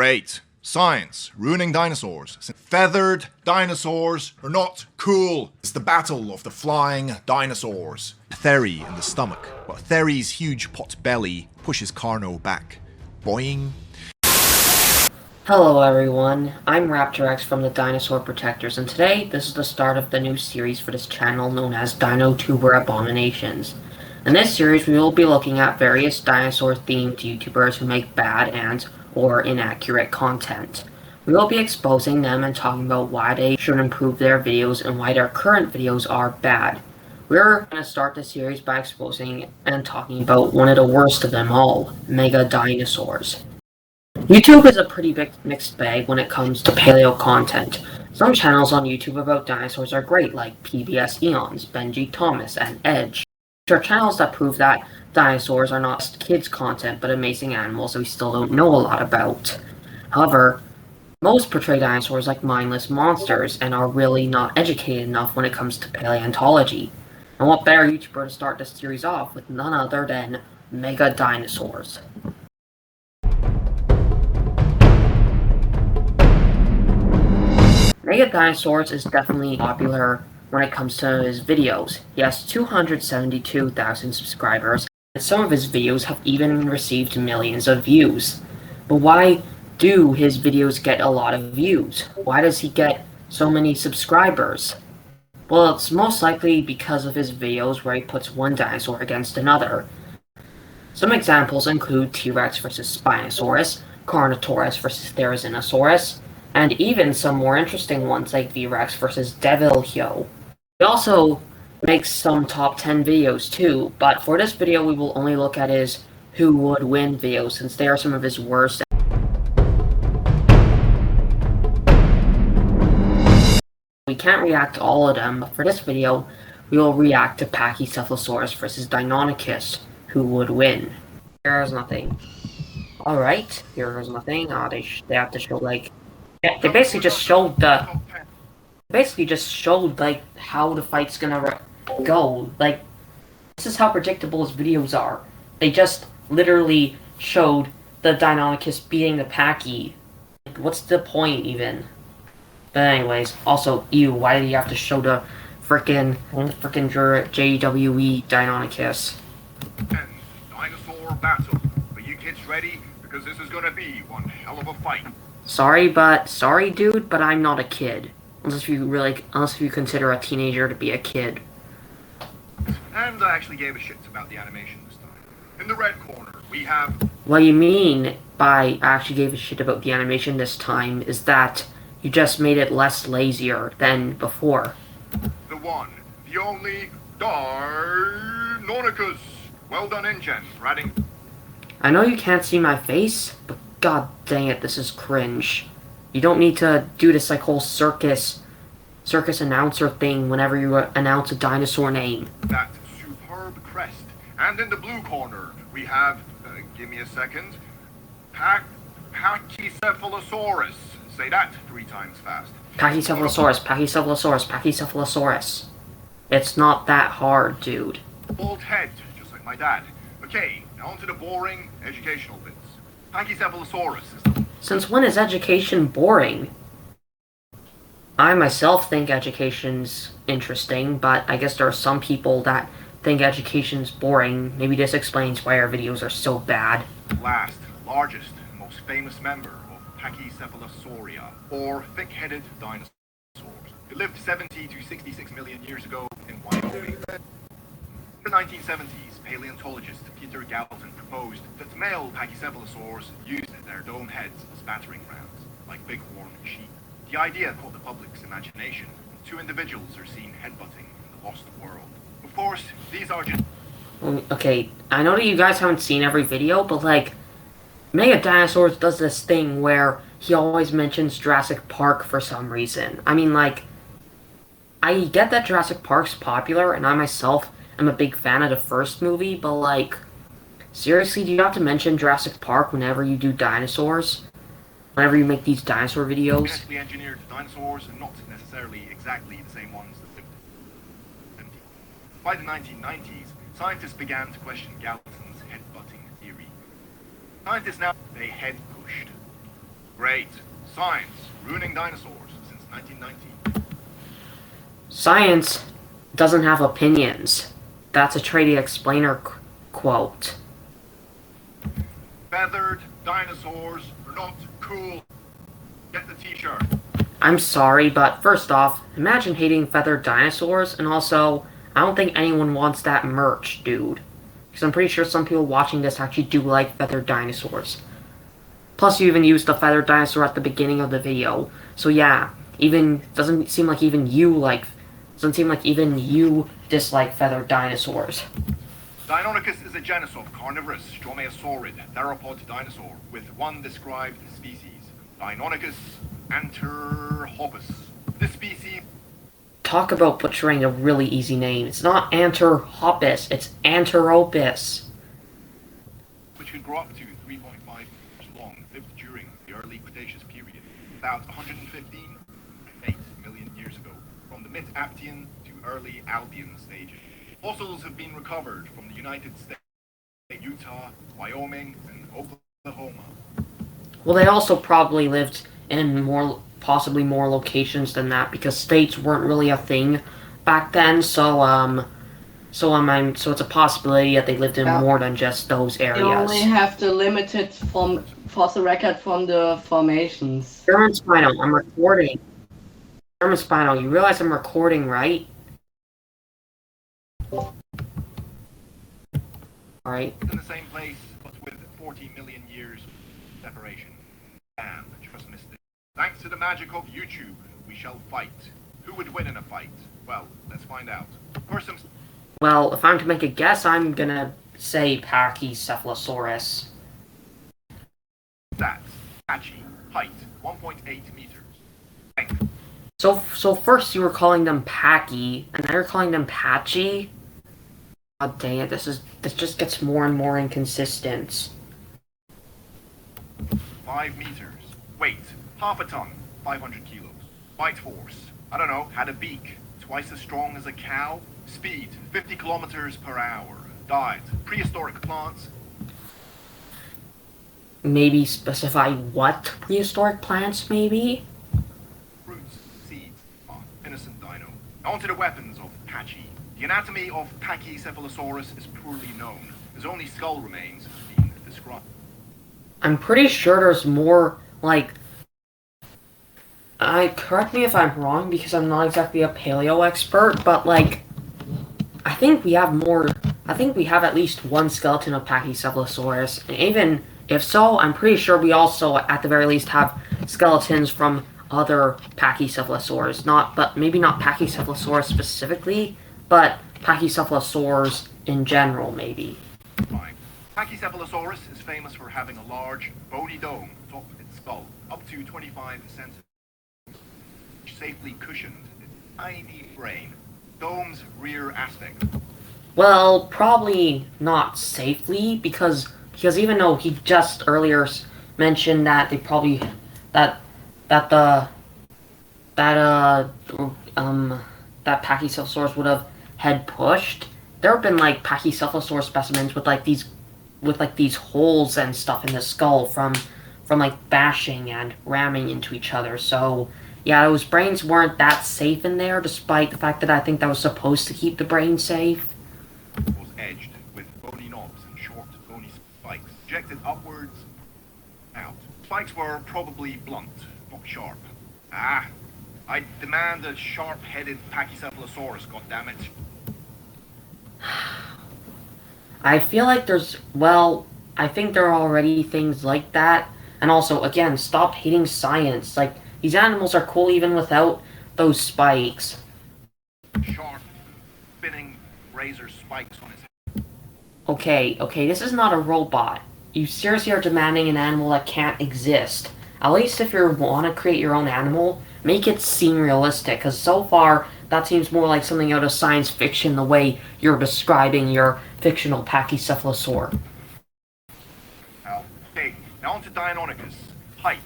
Great. Science, ruining dinosaurs. Feathered dinosaurs are not cool. It's the battle of the flying dinosaurs. Thery in the stomach, but Thery's huge pot belly pushes Carno back. Boing. Hello everyone, I'm RaptorX from the Dinosaur Protectors, and today this is the start of the new series for this channel known as Dinotuber Abominations. In this series we will be looking at various dinosaur-themed YouTubers who make bad and/or inaccurate content. We will be exposing them and talking about why they should improve their videos and why their current videos are bad. We're going to start the series by exposing and talking about one of the worst of them all, Mega Dinosaurs. YouTube is a pretty big mixed bag when it comes to paleo content. Some channels on YouTube about dinosaurs are great, like PBS Eons, Benji Thomas, and Edge. Which are channels that prove that dinosaurs are not just kids' content, but amazing animals that we still don't know a lot about. However, most portray dinosaurs like mindless monsters and are really not educated enough when it comes to paleontology. And what better YouTuber to start this series off with none other than Mega Dinosaurs. Mega Dinosaurs is definitely popular when it comes to his videos. He has 272,000 subscribers, and some of his videos have even received millions of views. But why do his videos get a lot of views? Why does he get so many subscribers? Well, it's most likely because of his videos where he puts one dinosaur against another. Some examples include T-Rex vs. Spinosaurus, Carnotaurus vs. Therizinosaurus, and even some more interesting ones like V-Rex vs. Devilhyo. He also makes some top 10 videos too, but for this video we will only look at his Who Would Win videos since they are some of his worst. We can't react to all of them, but for this video we will react to Pachycephalosaurus vs. Deinonychus, Who Would Win. Here's nothing. Alright, here's nothing. They have to show like... Yeah, they basically just showed like how the fight's gonna go. Like, this is how predictable his videos are. They just literally showed the Deinonychus beating the Pachy. Like, what's the point even? But anyways, also, ew, why did you have to show the frickin' JWE Deinonychus? Dinosaur battle. Are you kids ready? Because this is gonna be one hell of a fight. Sorry dude, but I'm not a kid. Unless you consider a teenager to be a kid. And I actually gave a shit about the animation this time. In the red corner, we have... What you mean by I actually gave a shit about the animation this time is that you just made it less lazier than before. The one, the only, Deinonychus. Well done, InGen, for adding... I know you can't see my face, but god dang it, this is cringe. You don't need to do this like whole circus announcer thing whenever you announce a dinosaur name. That superb crest. And in the blue corner, we have, give me a second, Pachycephalosaurus. Say that 3 times fast. Pachycephalosaurus, Pachycephalosaurus, Pachycephalosaurus. It's not that hard, dude. Bald head, just like my dad. Okay, now on to the boring, educational bits. Pachycephalosaurus is the... Since when is education boring? I myself think education's interesting, but I guess there are some people that think education's boring. Maybe this explains why our videos are so bad. Last, largest, and most famous member of Pachycephalosauria, or thick-headed dinosaurs. They lived 70 to 66 million years ago in Wyoming. In the 1970s, paleontologist Peter Galton proposed that male pachycephalosaurs used their dome heads as battering rams, like bighorn sheep. The idea caught the public's imagination, and 2 individuals are seen headbutting in the lost world. Of course, these are just... Okay, I know that you guys haven't seen every video, but like, Mega Dinosaurs does this thing where he always mentions Jurassic Park for some reason. I mean, like, I get that Jurassic Park's popular, and I myself am a big fan of the first movie, but like, seriously, do you have to mention Jurassic Park whenever you do dinosaurs? Whenever you make these dinosaur videos? Genetically engineered dinosaurs and not necessarily exactly the same ones that lived in the 70s. By the 1990s, scientists began to question Galton's head-butting theory. Scientists now, they head-pushed. Wait. Science. Ruining dinosaurs since 1990. Science doesn't have opinions. That's a Trady Explainer quote. Feathered dinosaurs are not cool. Get the t-shirt. I'm sorry, but first off, imagine hating feathered dinosaurs, and also, I don't think anyone wants that merch, dude. Because I'm pretty sure some people watching this actually do like feathered dinosaurs. Plus, you even used the feathered dinosaur at the beginning of the video. So yeah, doesn't seem like even you dislike feathered dinosaurs. Deinonychus is a genus of carnivorous dromaeosaurid theropod dinosaur with one described species, Deinonychus anterhopus. This species... Talk about butchering a really easy name. It's not Anterhopus, it's Anteropus. which could grow up to 3.5 meters long, lived during the early Cretaceous period, about 115.8 million years ago, from the mid-Aptian to early Albian stages. Fossils have been recovered from the United States, Utah, Wyoming, and Oklahoma. Well, they also probably lived in possibly more locations than that, because states weren't really a thing back then, so it's a possibility that they lived in more than just those areas. You only have the limited fossil record from the formations. German Spino, I'm recording. German Spino, you realize I'm recording, right? Alright. In the same place, but with 40 million years separation. Damn, just missed it. Thanks to the magic of YouTube, we shall fight. Who would win in a fight? Well, let's find out. First, some... Well, if I'm to make a guess, I'm gonna say Pachycephalosaurus. Stats. Patchy. Height. 1.8 meters. Length. So first you were calling them Packy, and now you're calling them Patchy? God dang it, this just gets more and more inconsistent. 5 meters. Weight. Half a ton. 500 kilos. Bite force. I don't know. Had a beak. Twice as strong as a cow. Speed. 50 kilometers per hour. Diet. Prehistoric plants. Maybe specify what prehistoric plants, maybe? Fruits. Seeds. Innocent dino. On to the weapons of Patchy. The anatomy of Pachycephalosaurus is poorly known, as only skull remains have been described. I'm pretty sure there's more, like... correct me if I'm wrong, because I'm not exactly a paleo expert, but, like... I think we have at least one skeleton of Pachycephalosaurus, and even if so, I'm pretty sure we also, at the very least, have skeletons from other Pachycephalosaurs. Maybe not Pachycephalosaurus specifically, but Pachycephalosaurs in general, maybe. Fine. Pachycephalosaurus is famous for having a large, bony dome atop its skull, up to 25 centimeters, which safely cushioned its tiny brain. Dome's rear aspect. Well, probably not safely, because even though he just earlier mentioned that they probably that Pachycephalosaurus would have head pushed, there have been like Pachycephalosaurus specimens with these holes and stuff in the skull from like bashing and ramming into each other. So yeah, those brains weren't that safe in there, despite the fact that I think that was supposed to keep the brain safe. Was edged with bony knobs and short bony spikes, projected upwards, out. Spikes were probably blunt, not sharp. I demand a sharp-headed Pachycephalosaurus, goddammit. I feel like I think there are already things like that. And also, again, stop hating science. Like, these animals are cool even without those spikes. Sharp, spinning razor spikes on his head. Okay, this is not a robot. You seriously are demanding an animal that can't exist. At least if you want to create your own animal, make it seem realistic, because so far, that seems more like something out of science fiction, the way you're describing your fictional Pachycephalosaur. Okay, now on to Deinonychus. Height.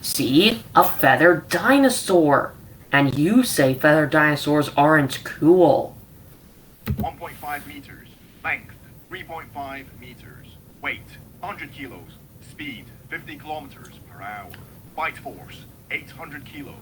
See? A feathered dinosaur! And you say feathered dinosaurs aren't cool. 1.5 meters. Length. 3.5 meters. Weight. 100 kilos. Speed. 50 kilometers per hour. bite force, 800 kilos.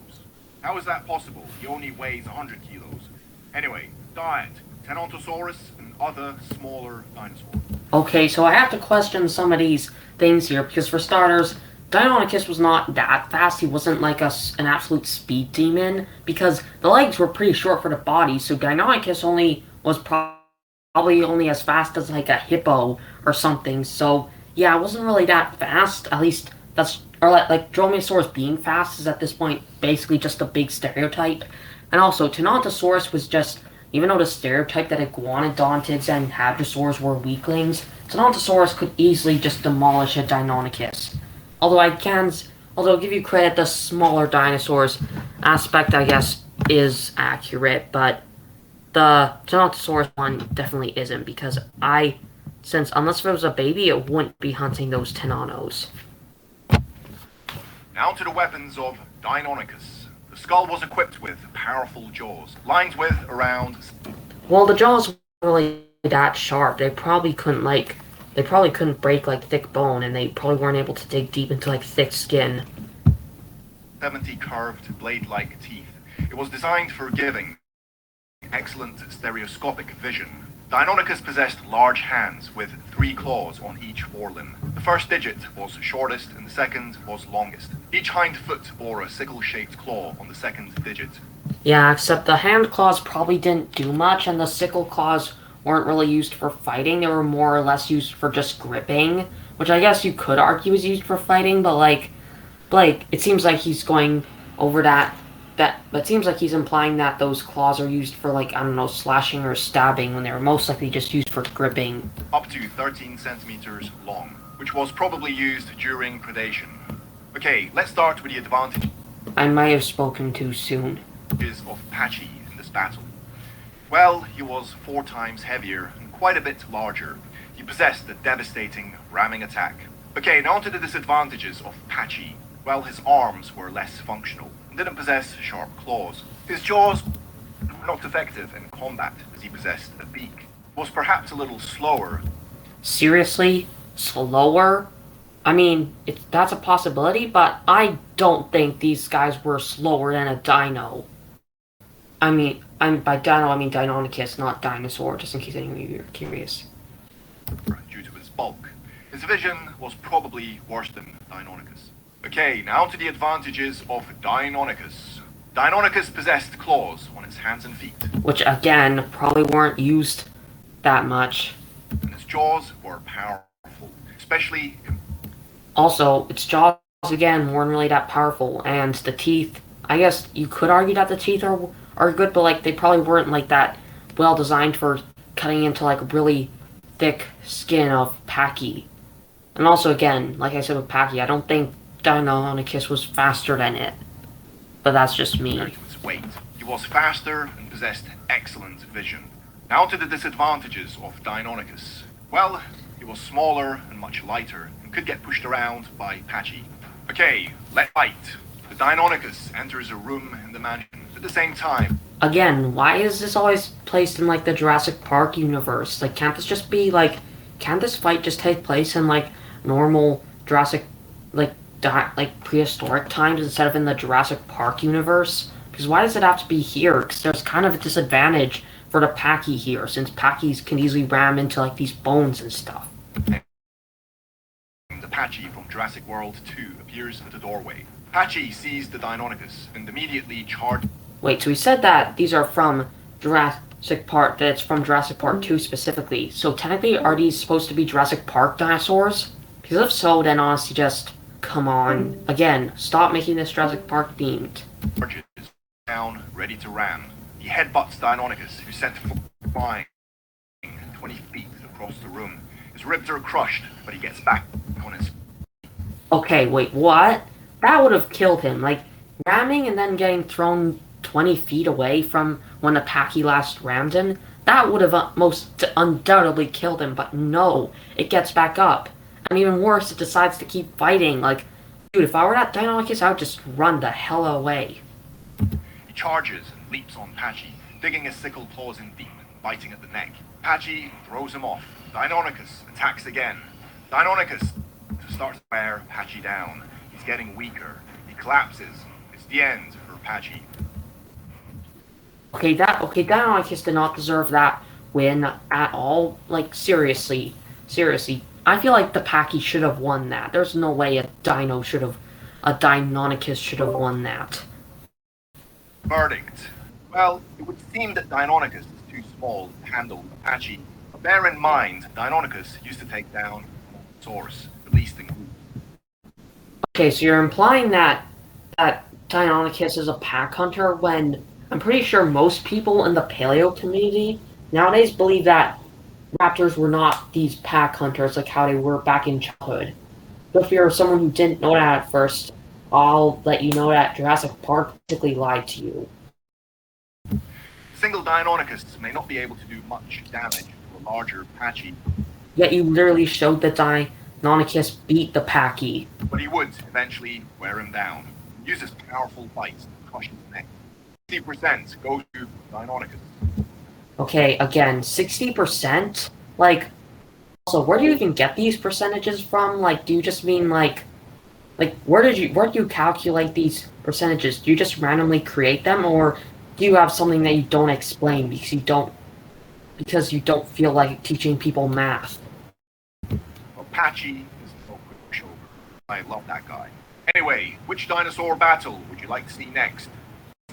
How is that possible? He only weighs 100 kilos. Anyway, diet, Tenontosaurus and other smaller dinosaurs. Okay, so I have to question some of these things here, because for starters, Deinonychus was not that fast. He wasn't like an absolute speed demon, because the legs were pretty short for the body, so Deinonychus only was probably only as fast as like a hippo or something. So yeah, it wasn't really that fast. At least that's, or like Dromaeosaurus being fast is at this point basically just a big stereotype. And also, Tenontosaurus was just, even though the stereotype that iguanodontids and hadrosaurs were weaklings, Tenontosaurus could easily just demolish a Deinonychus. Although I'll give you credit, the smaller dinosaurs aspect, I guess, is accurate, but the Tenontosaurus one definitely isn't, because since unless it was a baby, it wouldn't be hunting those Tenonos. Now to the weapons of Deinonychus. The skull was equipped with powerful jaws, lined with around... Well, the jaws weren't really that sharp. They probably couldn't break like thick bone, and they probably weren't able to dig deep into like thick skin. 70 curved blade-like teeth. It was designed for giving excellent stereoscopic vision. Deinonychus possessed large hands with 3 claws on each forelimb. The first digit was shortest and the second was longest. Each hind foot bore a sickle-shaped claw on the second digit. Yeah, except the hand claws probably didn't do much, and the sickle claws weren't really used for fighting. They were more or less used for just gripping, which I guess you could argue is used for fighting, but like, it seems like he's going over that it seems like he's implying that those claws are used for, like, I don't know, slashing or stabbing, when they were most likely just used for gripping. Up to 13 centimeters long, which was probably used during predation. Okay, let's start with the advantages I might have spoken too soon. of Patchy in this battle. Well, he was 4 times heavier and quite a bit larger. He possessed a devastating ramming attack. Okay, now onto the disadvantages of Patchy. Well, his arms were less functional and didn't possess sharp claws. His jaws were not effective in combat as he possessed a beak. He was perhaps a little slower. Seriously? Slower? I mean, that's a possibility, but I don't think these guys were slower than a dino. By dino, I mean Deinonychus, not dinosaur, just in case any of you are curious. Due to his bulk. His vision was probably worse than Deinonychus. Okay, now to the advantages of Deinonychus. Deinonychus possessed claws on its hands and feet. Which, again, probably weren't used that much. And his jaws were powerful, especially... Also, its jaws, again, weren't really that powerful, and the teeth, I guess you could argue that the teeth are good, but, like, they probably weren't, like, that well designed for cutting into, like, really thick skin of Pachy. And also, again, like I said with Pachy, I don't think Deinonychus was faster than it. But that's just me. Compared to his weight. He was faster and possessed excellent vision. Now to the disadvantages of Deinonychus. Well, he was smaller and much lighter, and could get pushed around by Patchy. Okay, let's fight. The Deinonychus enters a room in the mansion at the same time. Again, why is this always placed in, like, the Jurassic Park universe? Like, can't this just be, like, can't this fight just take place in, like, normal Jurassic, like prehistoric times instead of in the Jurassic Park universe? Because why does it have to be here? Because there's kind of a disadvantage for the Pachy here, since Pachys can easily ram into, like, these bones and stuff. The Patchy from Jurassic World 2 appears at the doorway. Patchy sees the Deinonychus and immediately charges. Wait, so he said that these are from Jurassic Park, that it's from Jurassic Park 2 specifically. So technically, are these supposed to be Jurassic Park dinosaurs? Because if so, then honestly just, come on. Again, stop making this Jurassic Park themed. Charges down, ready to ram. He headbutts Deinonychus, who sent flying 20 feet across the room. His ribs are crushed, but he gets back on his feet. Okay, wait, what? That would have killed him. Like, ramming and then getting thrown 20 feet away from when the Pachy last rammed him, that would have most undoubtedly killed him, but no, it gets back up. And even worse, it decides to keep fighting. Like, dude, if I were that Deinonychus, I would just run the hell away. He charges and leaps on Patchy, digging his sickle claws in deep and biting at the neck. Patchy throws him off. Deinonychus attacks again. Deinonychus starts to wear Patchy down. He's getting weaker. He collapses. It's the end for Apache. Okay, Dinosaurs did not deserve that win at all. Like, seriously. I feel like the Paki should have won that. There's no way a Deinonychus should have won that. Verdict. Well, it would seem that Deinonychus is too small to handle Apache. But bear in mind, Deinonychus used to take down Source, at least in groups. Okay, so you're implying that Deinonychus is a pack hunter when I'm pretty sure most people in the Paleo community nowadays believe that raptors were not these pack hunters like how they were back in childhood. So if you're someone who didn't know that at first, I'll let you know that Jurassic Park basically lied to you. Single Deinonychus may not be able to do much damage to a larger Apache, Yet you literally showed that Deinonychus beat the Paki. but he would eventually wear him down. He uses powerful bites to crush his neck. 60% go to Deinonychus. Okay, again, 60%? Like, also, where do you even get these percentages from? Like, do you just mean, like, where do you calculate these percentages? Do you just randomly create them, or do you have something that you don't explain because you don't feel like teaching people math? Apache is no quick shoulder. I love that guy. Anyway, which dinosaur battle would you like to see next?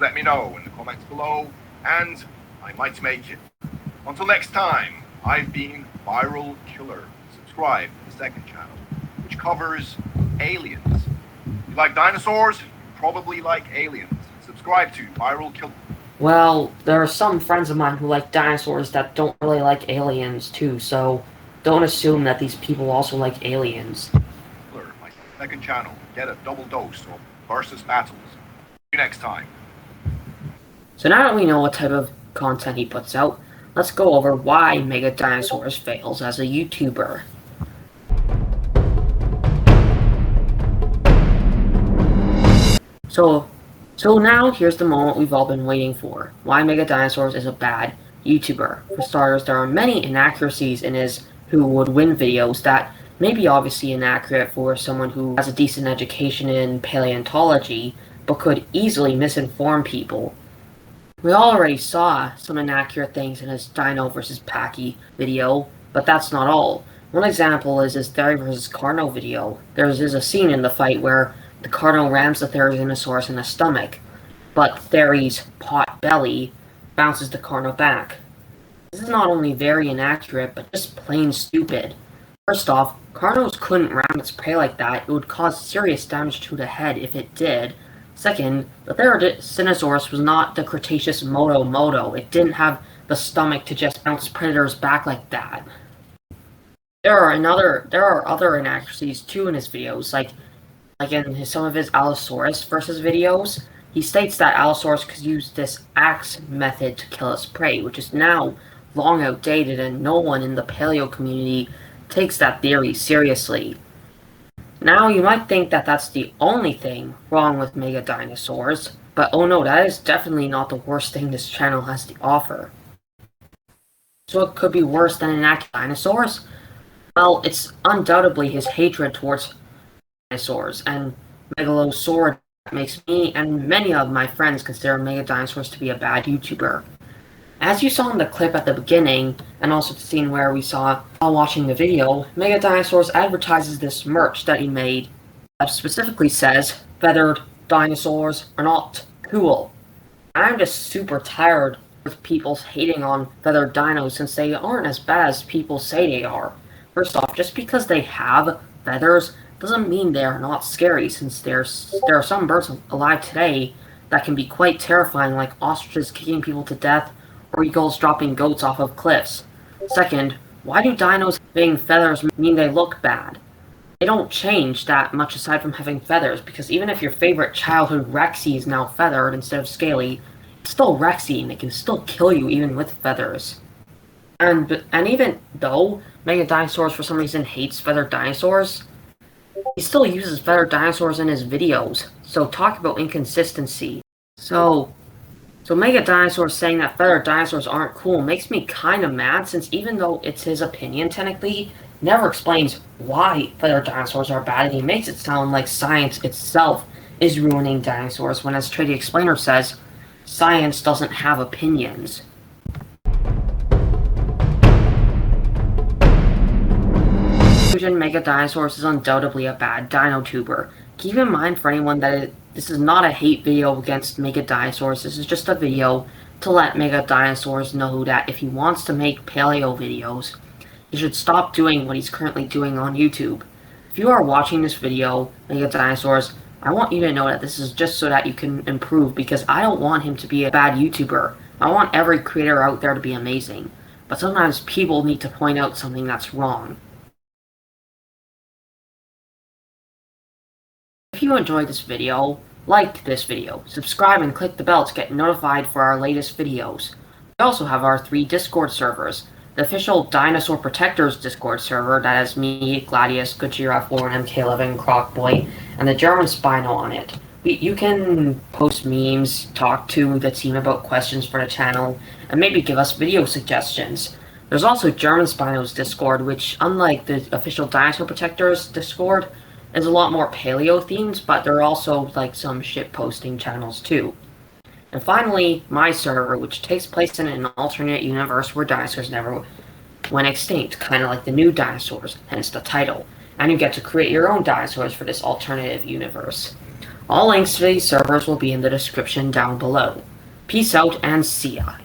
Let me know in the comments below, and I might make it. Until next time, I've been Viral Killer. Subscribe to the second channel, which covers aliens. You like dinosaurs? You probably like aliens. Subscribe to Viral Killer. Well, there are some friends of mine who like dinosaurs that don't really like aliens too, so don't assume that these people also like aliens. My second channel. Get a double dose of versus battles. See you next time. So now that we know what type of content he puts out, let's go over why Mega Dinosaurs fails as a YouTuber. So now here's the moment we've all been waiting for. Why Mega Dinosaurs is a bad YouTuber. For starters, there are many inaccuracies in his Who Would Win videos that may be obviously inaccurate for someone who has a decent education in paleontology, but could easily misinform people. We already saw some inaccurate things in his Dino vs. Paki video, but that's not all. One example is his Thery vs. Carno video. There is a scene in the fight where the Carno rams the Therizinosaurus in the stomach, but Thery's pot belly bounces the Carno back. This is not only very inaccurate, but just plain stupid. First off, Carnos couldn't ram its prey like that. It would cause serious damage to the head if it did. Second, the Therizinosaurus was not the Cretaceous Moto. It didn't have the stomach to just bounce predators back like that. There are other inaccuracies too in his videos, like in some of his Allosaurus versus videos. He states that Allosaurus could use this axe method to kill its prey, which is now long outdated, and no one in the paleo community takes that theory seriously. Now, you might think that that's the only thing wrong with Mega Dinosaurs, but oh no, that is definitely not the worst thing this channel has to offer. So it could be worse than inaccurate dinosaurs? Well, it's undoubtedly his hatred towards dinosaurs and Megalosaurus that makes me and many of my friends consider Mega Dinosaurs to be a bad YouTuber. As you saw in the clip at the beginning, and also the scene where we saw while watching the video, Mega Dinosaurs advertises this merch that he made that specifically says, "Feathered dinosaurs are not cool." I'm just super tired of people hating on feathered dinos since they aren't as bad as people say they are. First off, just because they have feathers doesn't mean they are not scary, since there are some birds alive today that can be quite terrifying, like ostriches kicking people to death, or eagles dropping goats off of cliffs. Second, why do dinos having feathers mean they look bad? They don't change that much aside from having feathers, because even if your favorite childhood Rexy is now feathered instead of scaly, it's still Rexy and it can still kill you even with feathers. And even though Mega Dinosaurs for some reason hates feathered dinosaurs, he still uses feathered dinosaurs in his videos, so talk about inconsistency. So Mega Dinosaurs saying that feathered dinosaurs aren't cool makes me kind of mad, since even though it's his opinion technically, never explains why feathered dinosaurs are bad, and he makes it sound like science itself is ruining dinosaurs when, as Trady Explainer says, science doesn't have opinions. Mega Dinosaurs is undoubtedly a bad Dinotuber. Keep in mind for anyone that this is not a hate video against Mega Dinosaurs, this is just a video to let Mega Dinosaurs know that if he wants to make paleo videos, he should stop doing what he's currently doing on YouTube. If you are watching this video, Mega Dinosaurs, I want you to know that this is just so that you can improve, because I don't want him to be a bad YouTuber. I want every creator out there to be amazing. But sometimes people need to point out something that's wrong. If you enjoyed this video, like this video, subscribe and click the bell to get notified for our latest videos. We also have our 3 Discord servers. The official Dinosaur Protectors Discord server that has me, Gladius, Gojira 4, and MK11, Crocboy, and the German Spino on it. You can post memes, talk to the team about questions for the channel, and maybe give us video suggestions. There's also German Spino's Discord, which, unlike the official Dinosaur Protectors Discord, is a lot more paleo themed, but there are also like some shit posting channels too. And finally, my server, which takes place in an alternate universe where dinosaurs never went extinct, kind of like the new dinosaurs, hence the title. And you get to create your own dinosaurs for this alternative universe. All links to these servers will be in the description down below. Peace out and see ya.